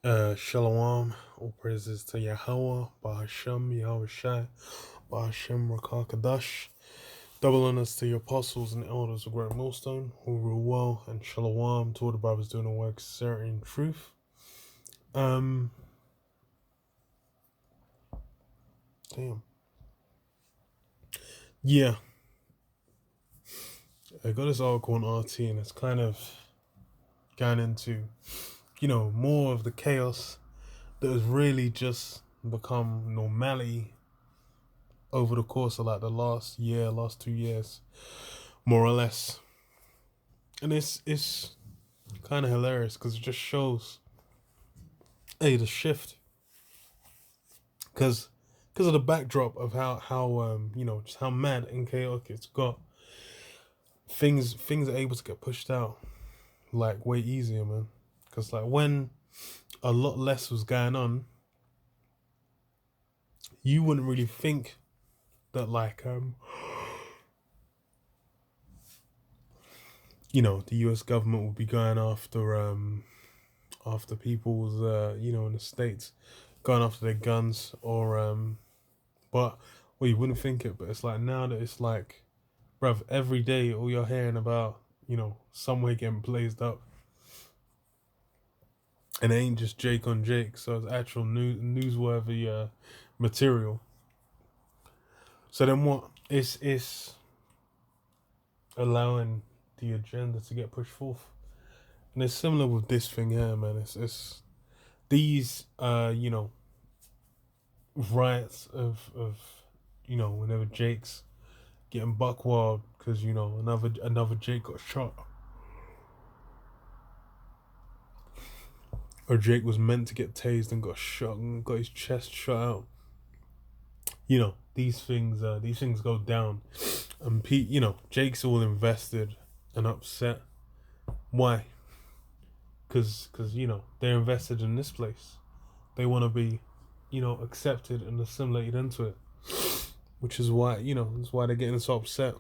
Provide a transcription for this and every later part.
Shalom, all praises to Yahweh, Bahashem, Yahweh Shai, Bahashem, Rakakadash. Double honors to your apostles and elders of Great Millstone, who rule well, and Shalom to all the brothers doing the work sincerity and truth. Um, damn. Yeah, I got this article on RT, and it's kind of gone into, more of the chaos that has really just become normality over the course of like the last 2 years, more or less. And it's kind of hilarious because it just shows, hey, the shift, because of the backdrop of how just how mad and chaotic it's got. Things are able to get pushed out like way easier, man. Because like when a lot less was going on, you wouldn't really think that the U.S. government would be going after people's in the states, going after their guns but well, you wouldn't think it, but it's like now that it's like, bruv, every day all you're hearing about, somewhere getting blazed up, and it ain't just Jake on Jake, so it's actual newsworthy material. So then what? It's allowing the agenda to get pushed forth, and it's similar with this thing here, man. It's these riots of whenever Jake's getting buck wild because another Jake got shot, or Jake was meant to get tased and got shot and got his chest shot out. These things go down, and Jake's all invested and upset. Why? Because they're invested in this place. They want to be, accepted and assimilated into it, which is why that's why they're getting so upset.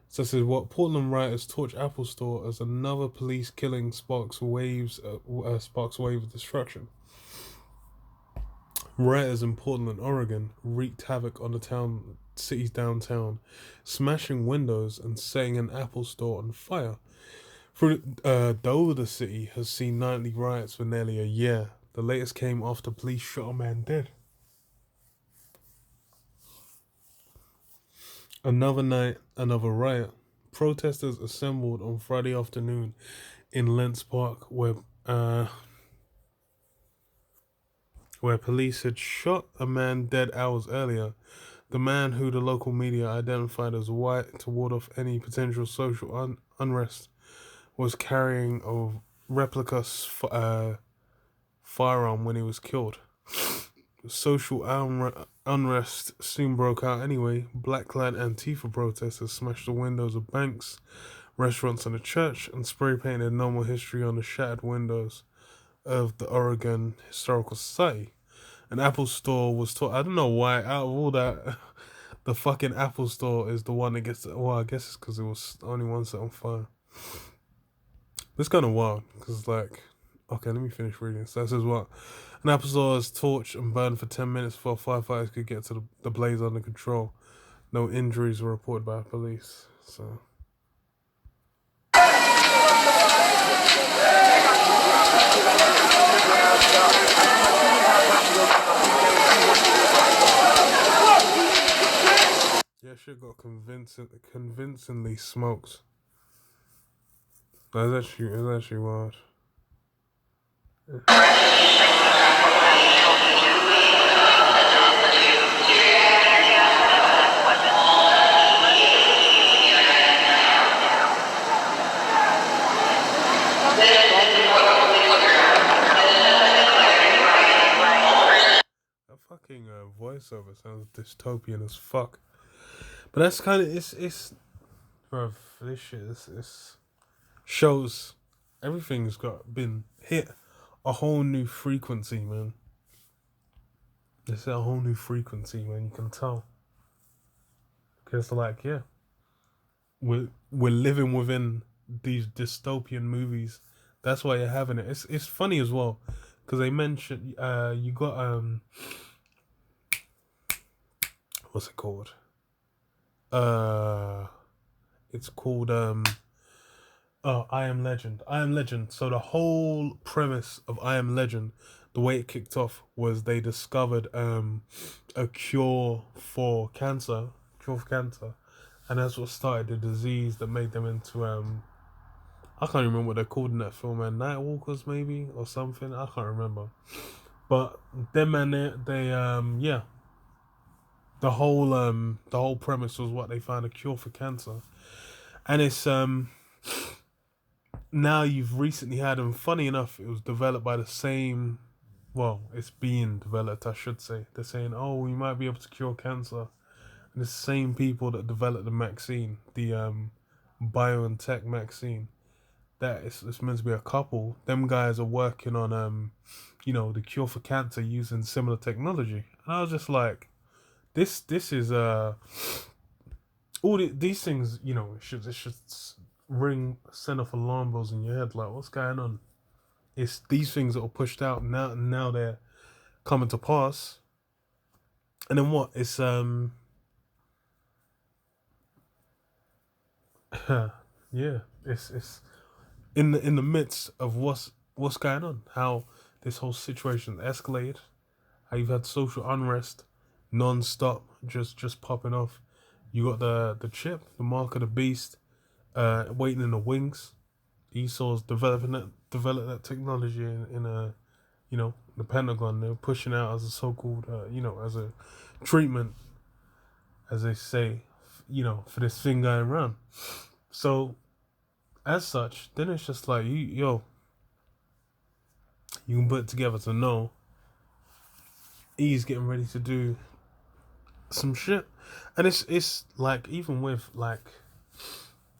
So it says, what Portland rioters torch Apple Store as another police killing sparks wave of destruction. Rioters in Portland, Oregon, wreaked havoc on the city's downtown, smashing windows and setting an Apple Store on fire. Though the city has seen nightly riots for nearly a year, the latest came after police shot a man dead. Another night, another riot. Protesters assembled on Friday afternoon in Lents Park, where police had shot a man dead hours earlier. The man, who the local media identified as white to ward off any potential social unrest, was carrying a replica firearm when he was killed. Social unrest soon broke out anyway. Black-clad Antifa protesters smashed the windows of banks, restaurants, and a church, and spray painted normal history on the shattered windows of the Oregon Historical Society. An Apple Store was I don't know why, out of all that, the fucking Apple Store is the one that gets... Well, I guess it's because it was the only one set on fire. It's kind of wild, because okay, let me finish reading. So it says what? An Apple Store was torched and burned for 10 minutes before firefighters could get to the blaze under control. No injuries were reported by police. So... yeah, shit got convincingly smoked. That's actually wild. That fucking voiceover sounds dystopian as fuck. But that's kind of it's bruv, this shit this shows everything's been hit a whole new frequency, man. It's a whole new frequency, man. You can tell, because we're living within these dystopian movies That's why you're having it. It's funny as well, because they mentioned you got what's it called? Uh, it's called oh, I Am Legend. I Am Legend. So the whole premise of I Am Legend, the way it kicked off was they discovered a cure for cancer, and that's what started the disease that made them into I can't remember what they're called in that film, man. Nightwalkers maybe or something. I can't remember. But them man, they yeah, the whole premise was what they found a cure for cancer, and it's now you've recently had, and funny enough, it was developed by the same. Well, it's being developed, I should say. They're saying, oh, we might be able to cure cancer, and the same people that developed the vaccine, the BioNTech vaccine. That it's meant to be a couple. Them guys are working on the cure for cancer using similar technology. And I was just like, this is these things, it should send off alarm bells in your head. Like, what's going on? It's these things that were pushed out now they're coming to pass. And then what? It's yeah, it's in the midst of what's going on, how this whole situation escalated, how you've had social unrest non-stop, just popping off. You got the chip, the mark of the beast, waiting in the wings. Esau's developed that technology in a the Pentagon. They're pushing out as a so-called as a treatment, as they say, for this thing going around. So as such, then it's just like you can put it together to know he's getting ready to do some shit. And it's like, even with like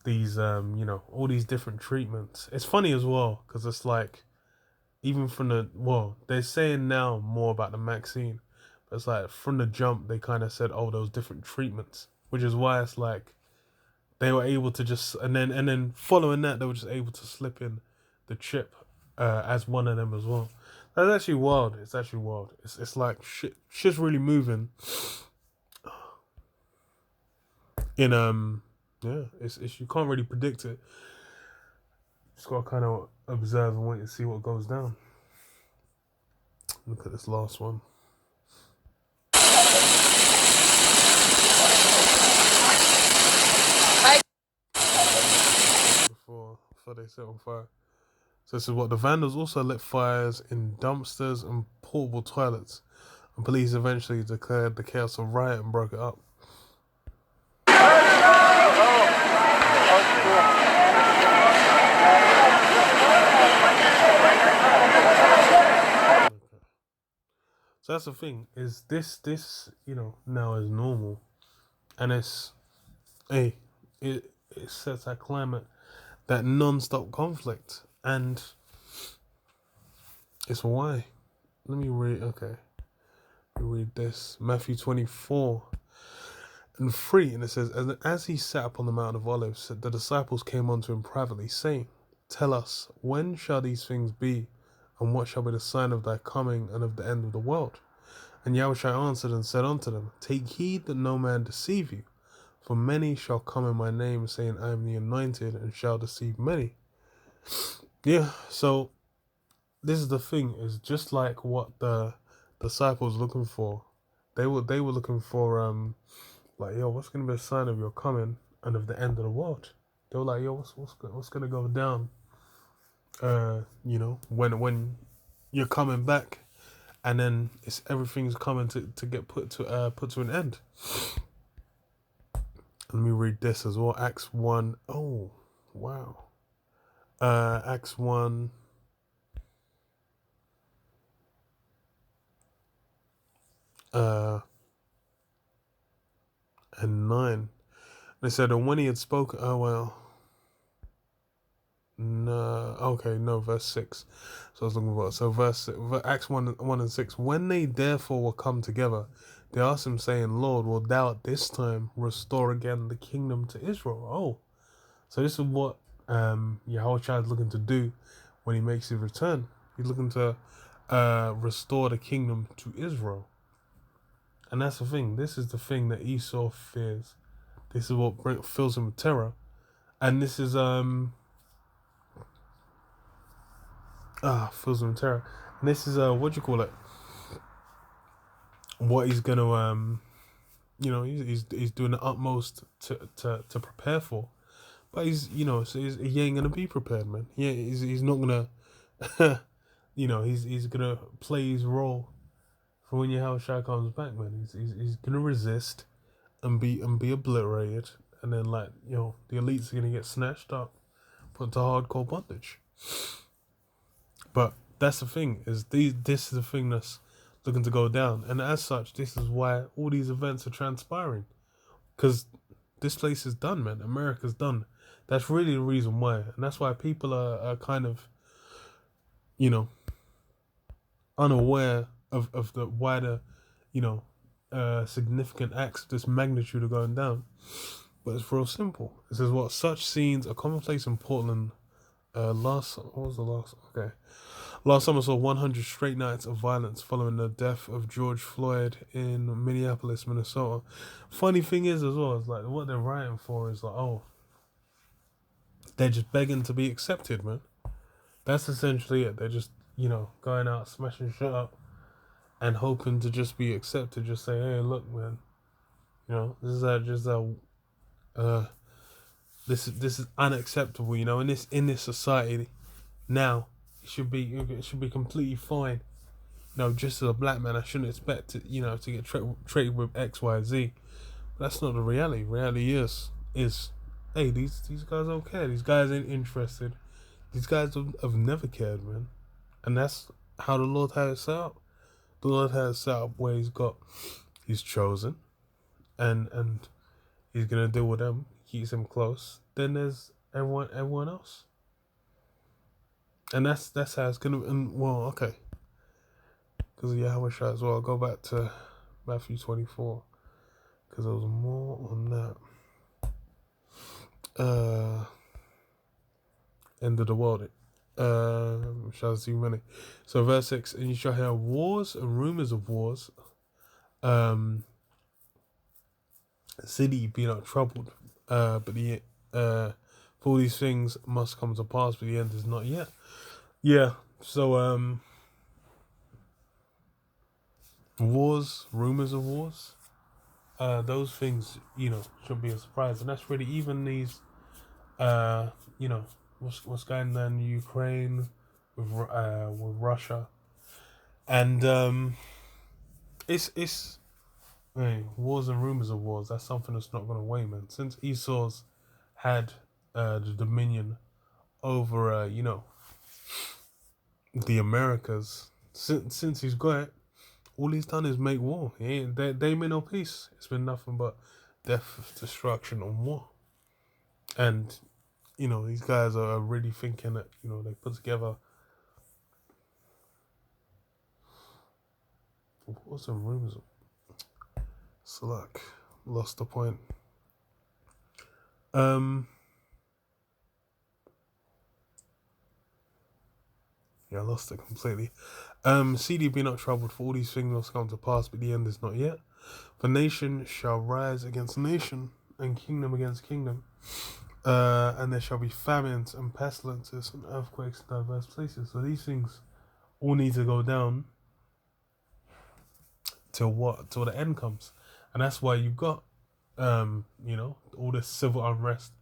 these all these different treatments, it's funny as well, because it's like, even from they're saying now more about the vaccine, but it's like from the jump they kind of said, oh, those different treatments, which is why it's like they were able to just, and then following that they were just able to slip in the chip as one of them as well. That's actually wild. It's actually wild. It's like shit's really moving in yeah, it's you can't really predict it. Just gotta kind of observe and wait and see what goes down. Look at this last one. Before they set on fire. So this is what the vandals also lit fires in dumpsters and portable toilets, and police eventually declared the chaos a riot and broke it up. So that's the thing, is this now is normal, and it sets that climate, that non-stop conflict, and it's why. Let me read. Okay, let me read this. Matthew 24:3, and it says, as he sat upon the Mount of Olives, the disciples came unto him privately, saying, tell us, when shall these things be? And what shall be the sign of thy coming and of the end of the world? And Yahushua answered and said unto them, take heed that no man deceive you, for many shall come in my name, saying, I am the anointed, and shall deceive many. Yeah, so this is the thing, is just like what the disciples looking for. They were looking for like, yo, what's gonna be a sign of your coming and of the end of the world? They were like, yo, what's gonna go down? When you're coming back, and then everything's coming to get put to an end. Let me read this as well. Acts 1. Oh, wow. Acts 1. And 9. They said, and when he had spoken, oh well. No, okay, no, verse 6. So I was looking for, so Acts 1 and 6. When they therefore were come together, they asked him, saying, Lord, wilt thou at this time restore again the kingdom to Israel? Oh, so this is what Yahushua is looking to do when he makes his return. He's looking to restore the kingdom to Israel. And that's the thing. This is the thing that Esau fears. This is what fills him with terror. And this is fills him with terror. And this is what do you call it? What he's gonna he's doing the utmost to prepare for. But he ain't gonna be prepared, man. He's not gonna he's gonna play his role for when Yahushua comes back, man. He's gonna resist and be obliterated, and then the elites are gonna get snatched up, put to hardcore bondage. But that's the thing, this is the thing that's looking to go down, and as such, this is why all these events are transpiring, because this place is done, man. America's done. That's really the reason why, and that's why people are kind of, unaware of the wider, significant acts of this magnitude are going down. But it's real simple. It says what such scenes are commonplace in Portland. Last summer saw 100 straight nights of violence following the death of George Floyd in Minneapolis, Minnesota. Funny thing is as well, is like what they're writing for is like, oh, they're just begging to be accepted, man. That's essentially it. They're just, going out smashing shit up and hoping to just be accepted. Just say, hey, look, man, this is unacceptable. In this society now, it should be completely fine. Just as a black man, I shouldn't expect to get treated with X, Y, Z. But that's not the reality. Reality is hey, these guys don't care. These guys ain't interested. These guys have never cared, man. And that's how the Lord has it set up. The Lord has it set up where He's chosen, and He's gonna deal with them, keeps them close. Then there's everyone else, and that's how it's gonna. And well, okay, because of Yahweh Shai as well. I'll go back to Matthew 24, because there was more on that. End of the world. Shall see many. So verse 6, and you shall hear wars and rumors of wars. City be not troubled, but the for all these things must come to pass, but the end is not yet. Yeah. So wars, rumors of wars, those things, should be a surprise, and that's really even these, what's going on in Ukraine with Russia, and it's wars and rumors of wars. That's something that's not going to wane, man. Since Esau's had the dominion over the Americas, since he's got it, all he's done is make war. They made no peace. It's been nothing but death, destruction, and war. And these guys are really thinking that they put together. What's the rumors? Slack, lost the point. Yeah, I lost it completely. CD be not troubled, for all these things must come to pass, but the end is not yet. For nation shall rise against nation, and kingdom against kingdom. And there shall be famines and pestilences and earthquakes in diverse places. So these things all need to go down till the end comes. And that's why you've got all this civil unrest,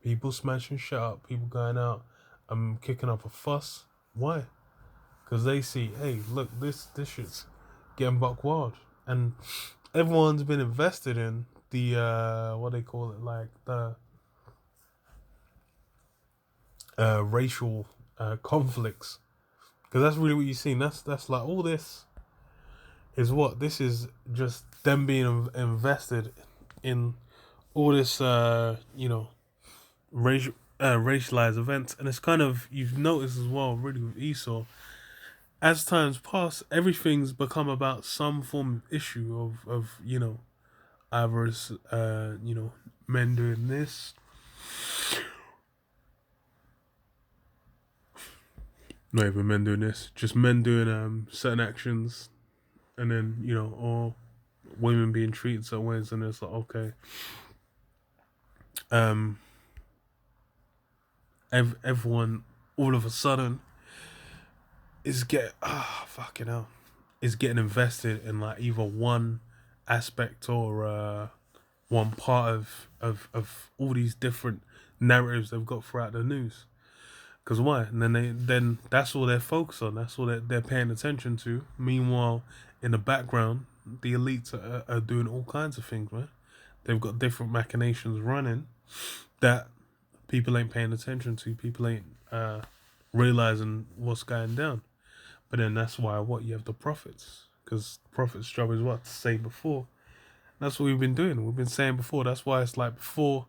people smashing shit up, people going out and kicking up a fuss. Why? Because they see, hey, look, this shit's getting buck wild, and everyone's been invested in the what they call it, like the racial conflicts, because that's really what you've seen. That's like all this is what this is, just them being invested in all this racialized events. And it's kind of, you've noticed as well really with Esau, as times pass, everything's become about some form of issue of either it's men doing this, Not even men doing this, just men doing certain actions, and then or women being treated certain ways, and it's like okay, um, everyone all of a sudden is fucking hell, is getting invested in like either one aspect or one part of all these different narratives they've got throughout the news. Because why? And then that's all they're focused on. That's all they're paying attention to. Meanwhile, in the background, the elites are doing all kinds of things, man. They've got different machinations running that people ain't paying attention to. People ain't realizing what's going down. But then that's why you have the prophets. Because prophets' job is what? To say before. That's what we've been doing. We've been saying before. That's why it's like before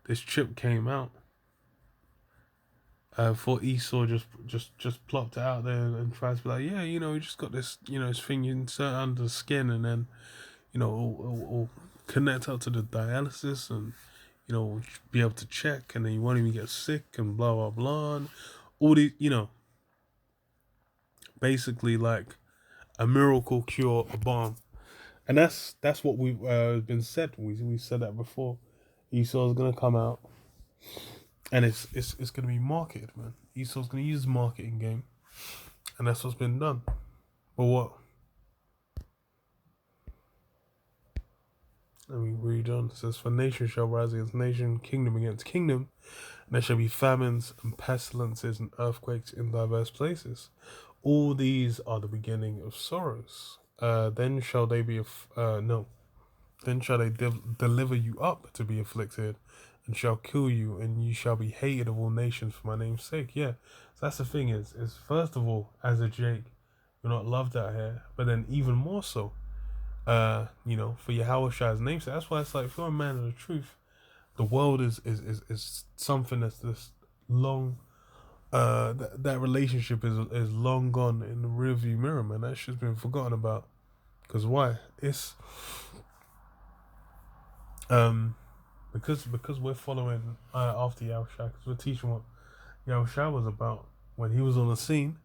this chip came out, before Esau just plopped it out there and tried to be like, yeah, he just got this, his thing insert under the skin, and then, it'll connect up to the dialysis, and, be able to check, and then you won't even get sick, and blah, blah, blah, and all these, basically like a miracle cure, a balm. And that's what we've been said. We said that before. Esau's gonna come out, and it's gonna be marketed, man. Esau's gonna use the marketing game, and that's what's been done. But what? And we read on. It says, "For nation shall rise against nation, kingdom against kingdom, and there shall be famines and pestilences and earthquakes in diverse places. All these are the beginning of sorrows. Then shall they be no." Then shall they deliver you up to be afflicted, and shall kill you, and you shall be hated of all nations for my name's sake. Yeah, so that's the thing is first of all, as a Jake, you're not loved out here, but then even more so, for Yahweh's namesake. That's why it's like, if you're a man of the truth, the world is something that's this long. That relationship is long gone in the rearview mirror, man. That shit's been forgotten about. Because why? It's because we're following after Yahushua, because we're teaching what Yahushua was about when he was on the scene.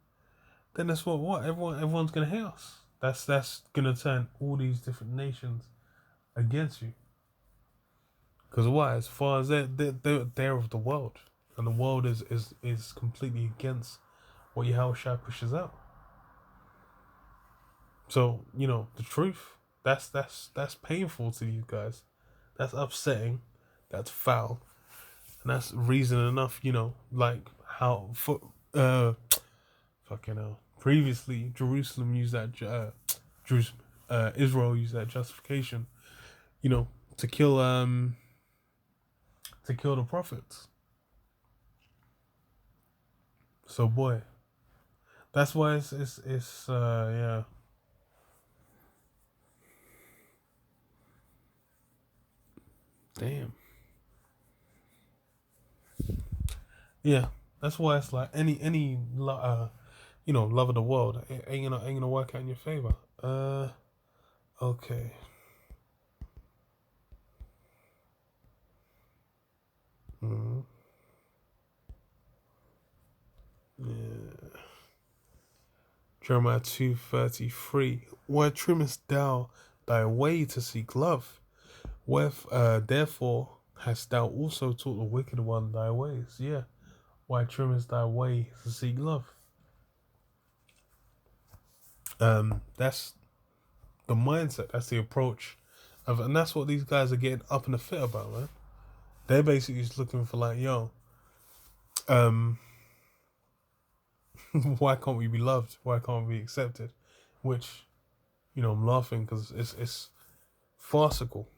Then that's what everyone's gonna hate us. That's gonna turn all these different nations against you. Because why? As far as they're of the world, and the world is completely against what Yahushua pushes out. So the truth. That's painful to you guys. That's upsetting. That's foul. And that's reason enough, like how fucking hell. Previously, Jerusalem used that, Israel used that justification, to kill the prophets. So boy, that's why it's yeah. Damn. Yeah, that's why it's like any love of the world ain't gonna work out in your favor. Okay. Mm-hmm. Yeah. Jeremiah 2:33. Why trimmest thou thy way to seek love? Therefore hast thou also taught the wicked one thy ways? Yeah. Why trimmest thy way to seek love? That's the mindset. That's the approach, and that's what these guys are getting up in the fit about, man. They're basically just looking for like, yo, why can't we be loved? Why can't we be accepted? Which, I'm laughing because it's farcical.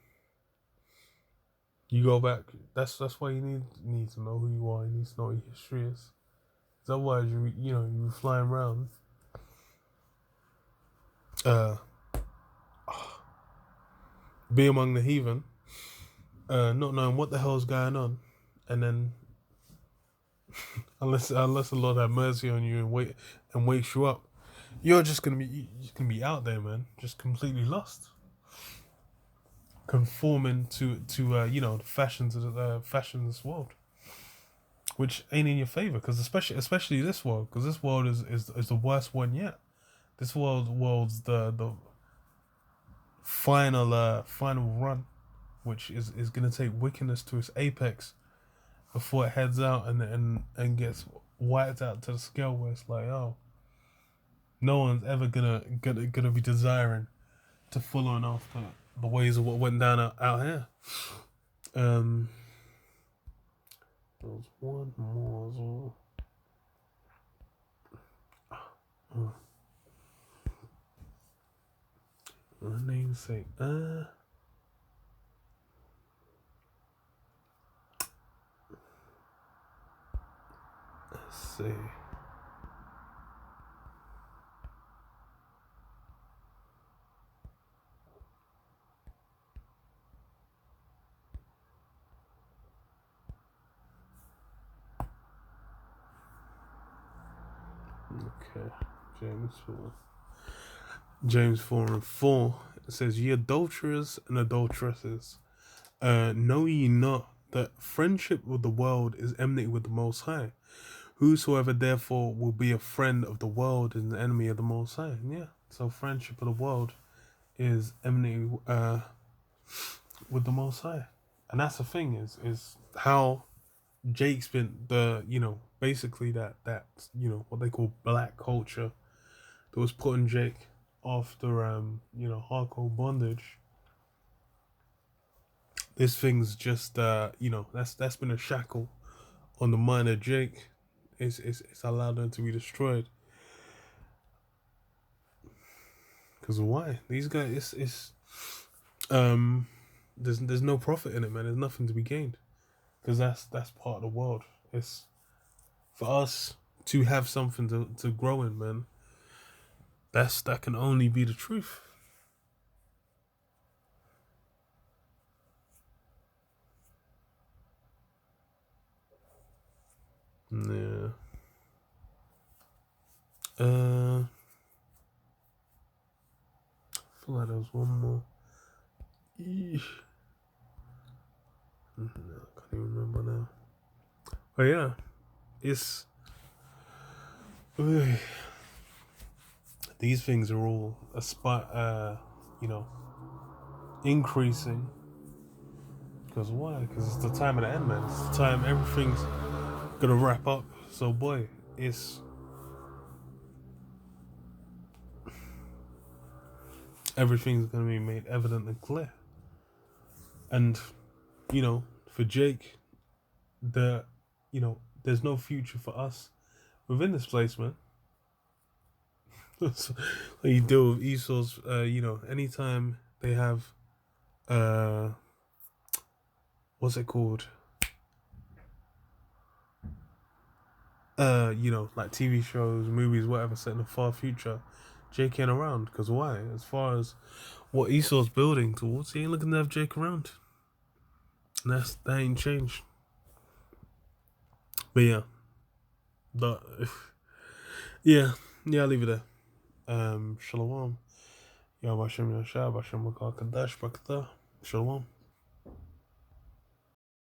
You go back. That's why you need to know who you are. You need to know what your history is. Otherwise, you flying around, be among the heathen, not knowing what the hell's going on, and then unless the Lord have mercy on you and wakes you up, you're gonna be out there, man, just completely lost, conforming to the fashions of this world. which ain't in your favor, because especially this world, because this world is the worst one yet. This world's the final run, which is gonna take wickedness to its apex before it heads out and gets wiped out to the scale where it's like, oh, no one's ever gonna be desiring to follow on after the ways of what went down out here. There was one more as well. Oh. My namesake. Let's see. Okay, James 4:4. It says, "Ye adulterers and adulteresses, know ye not that friendship with the world is enmity with the Most High? Whosoever therefore will be a friend of the world is an enemy of the Most High." Yeah, so friendship of the world is enmity with the Most High, and that's the thing is how Jake's been basically that what they call black culture that was put on Jake after hardcore bondage. This thing's just that's been a shackle on the mind of Jake. It's allowed them to be destroyed. Because why? These guys, there's no profit in it, man. There's nothing to be gained. Because that's part of the world. It's for us to have something to grow in, man. That can only be the truth. Yeah. I feel like there was one more. Eesh. No, I can't even remember now. But yeah, it's these things are all increasing. Because why? Because it's the time of the end, man. It's the time everything's gonna wrap up. So boy, everything's gonna be made evident and clear. And for Jake, there's no future for us within this place, man. So, like you deal with Esau's, anytime they have, what's it called? Like TV shows, movies, whatever, set in the far future, Jake ain't around. Because why? As far as what Esau's building towards, he ain't looking to have Jake around. And that ain't changed. But yeah. I'll leave it there. Shalom. Yahweh Hashem Yashab, Hashem Makar Kadash Bakta. Shalom.